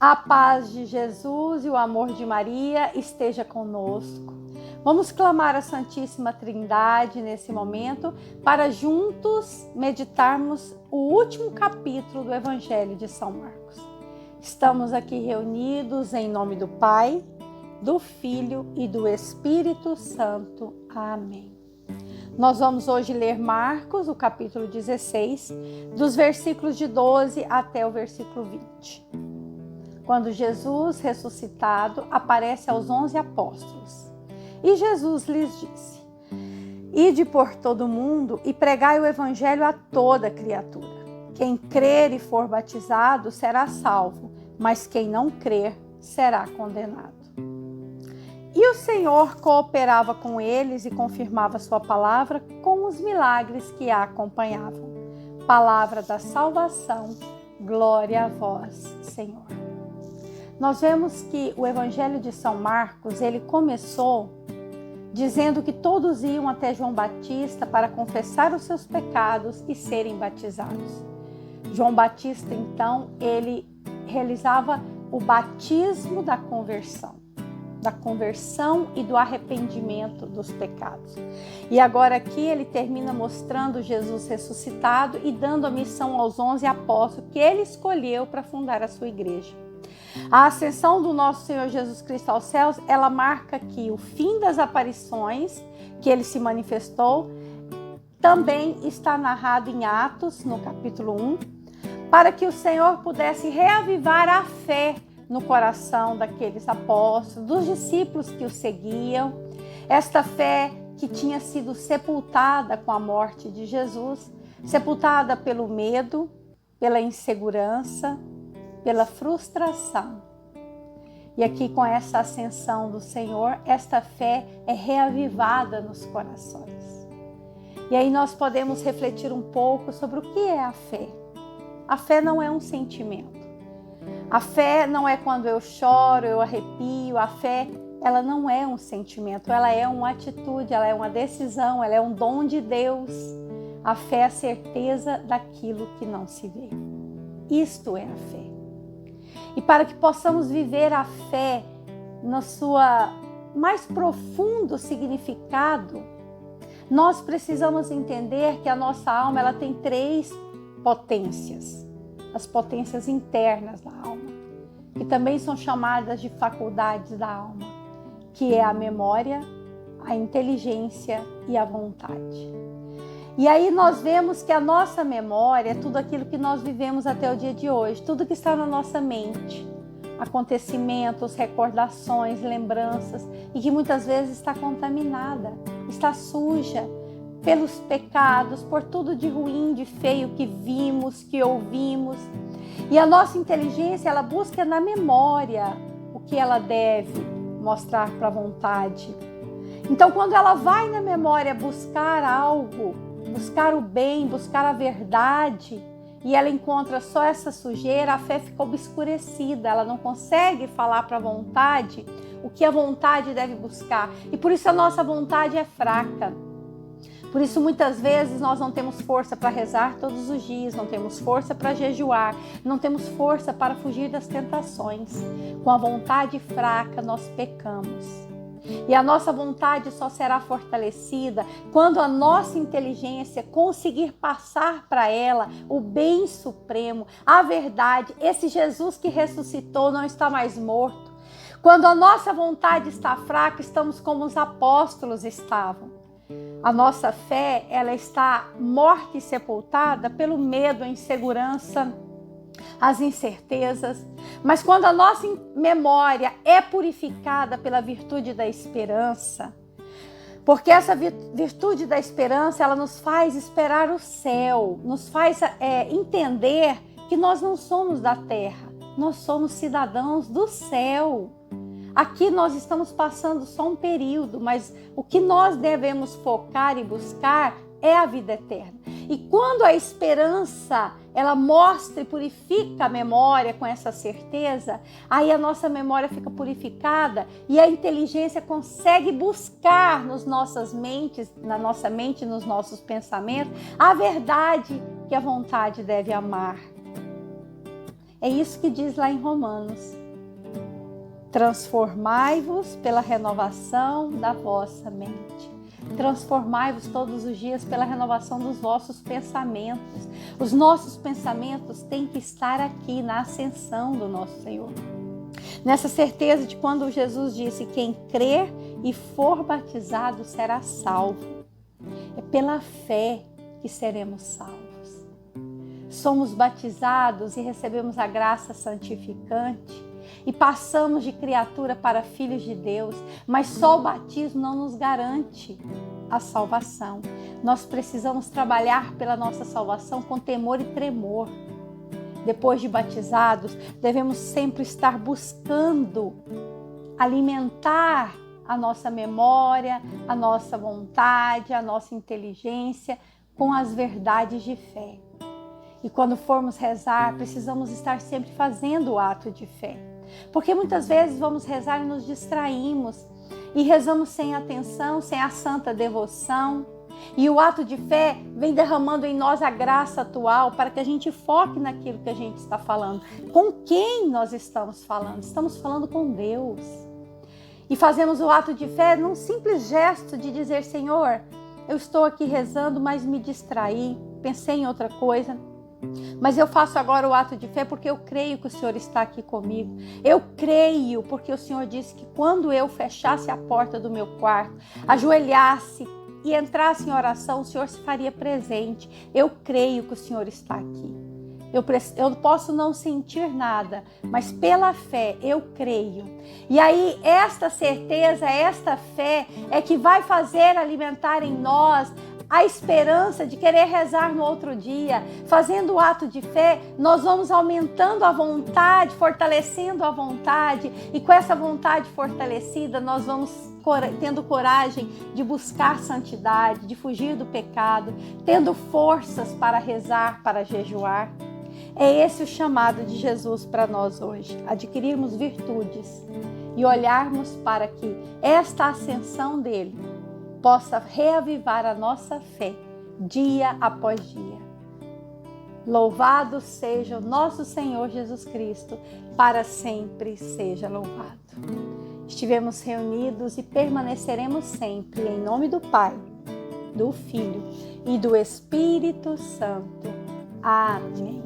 A paz de Jesus e o amor de Maria esteja conosco. Vamos clamar a Santíssima Trindade nesse momento para juntos meditarmos o último capítulo do Evangelho de São Marcos. Estamos aqui reunidos em nome do Pai, do Filho e do Espírito Santo. Amém. Nós vamos hoje ler Marcos, o capítulo 16, dos versículos de 12 até o versículo 20. Quando Jesus, ressuscitado, aparece aos 11 apóstolos. E Jesus lhes disse: Ide por todo o mundo e pregai o evangelho a toda criatura. Quem crer e for batizado será salvo, mas quem não crer será condenado. E o Senhor cooperava com eles e confirmava sua palavra com os milagres que a acompanhavam. Palavra da salvação, glória a vós, Senhor. Nós vemos que o Evangelho de São Marcos, ele começou dizendo que todos iam até João Batista para confessar os seus pecados e serem batizados. João Batista, então, ele realizava o batismo da conversão e do arrependimento dos pecados. E agora aqui ele termina mostrando Jesus ressuscitado e dando a missão aos 11 apóstolos que ele escolheu para fundar a sua igreja. A ascensão do nosso Senhor Jesus Cristo aos céus, ela marca aqui o fim das aparições que ele se manifestou. Também está narrado em Atos, no capítulo 1, para que o Senhor pudesse reavivar a fé no coração daqueles apóstolos, dos discípulos que o seguiam. Esta fé que tinha sido sepultada com a morte de Jesus, sepultada pelo medo, pela insegurança, pela frustração. E aqui com essa ascensão do Senhor, esta fé é reavivada nos corações. E aí nós podemos refletir um pouco sobre o que é a fé. A fé não é um sentimento. A fé não é quando eu choro, eu arrepio. A fé, ela não é um sentimento, ela é uma atitude, ela é uma decisão, ela é um dom de Deus. A fé é a certeza daquilo que não se vê. Isto é a fé. E para que possamos viver a fé no seu mais profundo significado, nós precisamos entender que a nossa alma ela tem 3 potências. As potências internas da alma, que também são chamadas de faculdades da alma, que é a memória, a inteligência e a vontade. E aí nós vemos que a nossa memória é tudo aquilo que nós vivemos até o dia de hoje, tudo que está na nossa mente, acontecimentos, recordações, lembranças, e que muitas vezes está contaminada, está suja pelos pecados, por tudo de ruim, de feio que vimos, que ouvimos. E a nossa inteligência, ela busca na memória o que ela deve mostrar para a vontade. Então, quando ela vai na memória buscar algo, buscar o bem, buscar a verdade, e ela encontra só essa sujeira, a fé fica obscurecida, ela não consegue falar para a vontade o que a vontade deve buscar. E por isso a nossa vontade é fraca. Por isso muitas vezes nós não temos força para rezar todos os dias, não temos força para jejuar, não temos força para fugir das tentações. Com a vontade fraca nós pecamos. E a nossa vontade só será fortalecida quando a nossa inteligência conseguir passar para ela o bem supremo, a verdade. Esse Jesus que ressuscitou não está mais morto. Quando a nossa vontade está fraca, estamos como os apóstolos estavam. A nossa fé, ela está morta e sepultada pelo medo, a insegurança, as incertezas. Mas quando a nossa memória é purificada pela virtude da esperança, porque essa virtude da esperança, ela nos faz esperar o céu, nos faz entender que nós não somos da terra, nós somos cidadãos do céu. Aqui nós estamos passando só um período, mas o que nós devemos focar e buscar é a vida eterna. E quando a esperança, ela mostra e purifica a memória com essa certeza, aí a nossa memória fica purificada e a inteligência consegue buscar nas nossas mentes, na nossa mente, nos nossos pensamentos, a verdade que a vontade deve amar. É isso que diz lá em Romanos. Transformai-vos pela renovação da vossa mente. Transformai-vos todos os dias pela renovação dos vossos pensamentos. Os nossos pensamentos têm que estar aqui na ascensão do nosso Senhor. Nessa certeza de quando Jesus disse: quem crer e for batizado será salvo. É pela fé que seremos salvos. Somos batizados e recebemos a graça santificante e passamos de criatura para filhos de Deus, mas só o batismo não nos garante a salvação. Nós precisamos trabalhar pela nossa salvação com temor e tremor. Depois de batizados, devemos sempre estar buscando alimentar a nossa memória, a nossa vontade, a nossa inteligência com as verdades de fé. E quando formos rezar, precisamos estar sempre fazendo o ato de fé. Porque muitas vezes vamos rezar e nos distraímos e rezamos sem atenção, sem a santa devoção. E o ato de fé vem derramando em nós a graça atual para que a gente foque naquilo que a gente está falando. Com quem nós estamos falando? Estamos falando com Deus. E fazemos o ato de fé num simples gesto de dizer: Senhor, eu estou aqui rezando, mas me distraí, pensei em outra coisa. Mas eu faço agora o ato de fé porque eu creio que o Senhor está aqui comigo. Eu creio porque o Senhor disse que quando eu fechasse a porta do meu quarto, ajoelhasse e entrasse em oração, o Senhor se faria presente. Eu creio que o Senhor está aqui. Eu posso não sentir nada, mas pela fé eu creio. E aí esta certeza, esta fé é que vai fazer alimentar em nós a esperança de querer rezar no outro dia. Fazendo o ato de fé, nós vamos aumentando a vontade, fortalecendo a vontade, e com essa vontade fortalecida, nós vamos tendo coragem de buscar santidade, de fugir do pecado, tendo forças para rezar, para jejuar. É esse o chamado de Jesus para nós hoje, adquirirmos virtudes e olharmos para que esta ascensão dele possa reavivar a nossa fé dia após dia. Louvado seja o nosso Senhor Jesus Cristo, para sempre seja louvado. Estivemos reunidos e permaneceremos sempre em nome do Pai, do Filho e do Espírito Santo. Amém.